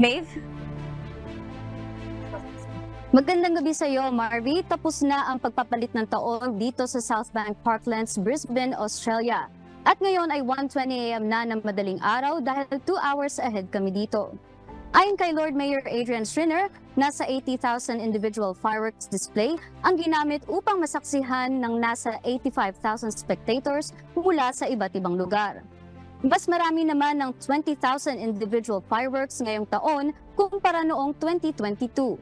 Maeve? Magandang gabi sa iyo, Marvy. Tapos na ang pagpapalit ng taon dito sa Southbank Parklands, Brisbane, Australia. At ngayon ay 1:20 AM na ng madaling araw dahil 2 hours ahead kami dito. Ayon kay Lord Mayor Adrian Schrinner, nasa 80,000 individual fireworks display ang ginamit upang masaksihan ng nasa 85,000 spectators mula sa iba't ibang lugar. Mas marami naman ng 20,000 individual fireworks ngayong taon kumpara noong 2022.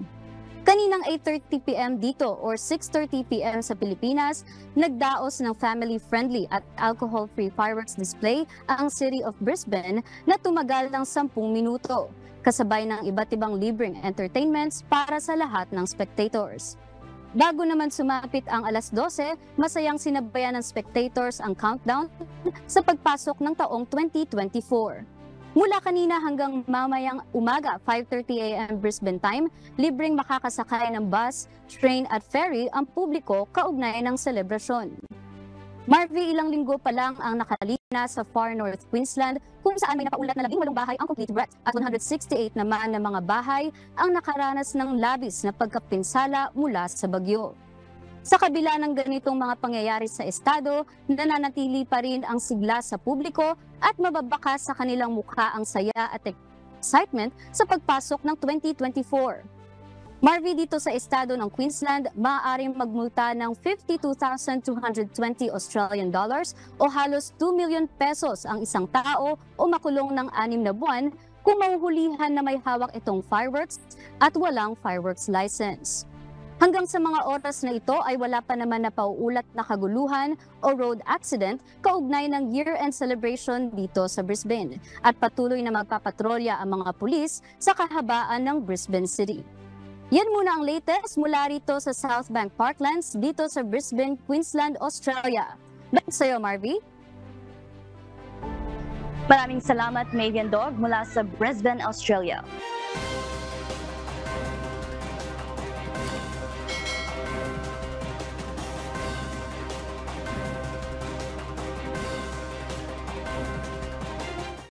Kaninang 8:30 PM dito or 6:30 PM sa Pilipinas, nagdaos ng family-friendly at alcohol-free fireworks display ang City of Brisbane na tumagal ng 10 minuto, kasabay ng iba't ibang libreng entertainments para sa lahat ng spectators. Bago naman sumapit ang alas 12, masayang sinabayan ng spectators ang countdown sa pagpasok ng taong 2024. Mula kanina hanggang mamayang umaga, 5:30 AM Brisbane time, libreng makakasakay ng bus, train at ferry ang publiko kaugnay ng selebrasyon. Marvy, ilang linggo pa lang ang nakalina sa Far North Queensland kung saan may napaulat na 18 bahay ang complete wreck at 168 naman na mga bahay ang nakaranas ng labis na pagkapinsala mula sa bagyo. Sa kabila ng ganitong mga pangyayari sa estado, nananatili pa rin ang sigla sa publiko at mababaka sa kanilang mukha ang saya at excitement sa pagpasok ng 2024. Marvy, dito sa estado ng Queensland, maaaring magmulta ng 52,220 Australian dollars o halos 2 million pesos ang isang tao o makulong ng 6 na buwan kung mahuhulihan na may hawak itong fireworks at walang fireworks license. Hanggang sa mga oras na ito ay wala pa naman na pauulat na kaguluhan o road accident kaugnay ng year-end celebration dito sa Brisbane at patuloy na magpapatrolya ang mga pulis sa kahabaan ng Brisbane City. Yan muna ang latest mula rito sa Southbank Parklands dito sa Brisbane, Queensland, Australia. Back sa iyo, Marvy. Maraming salamat, Maeve and Dog, mula sa Brisbane, Australia.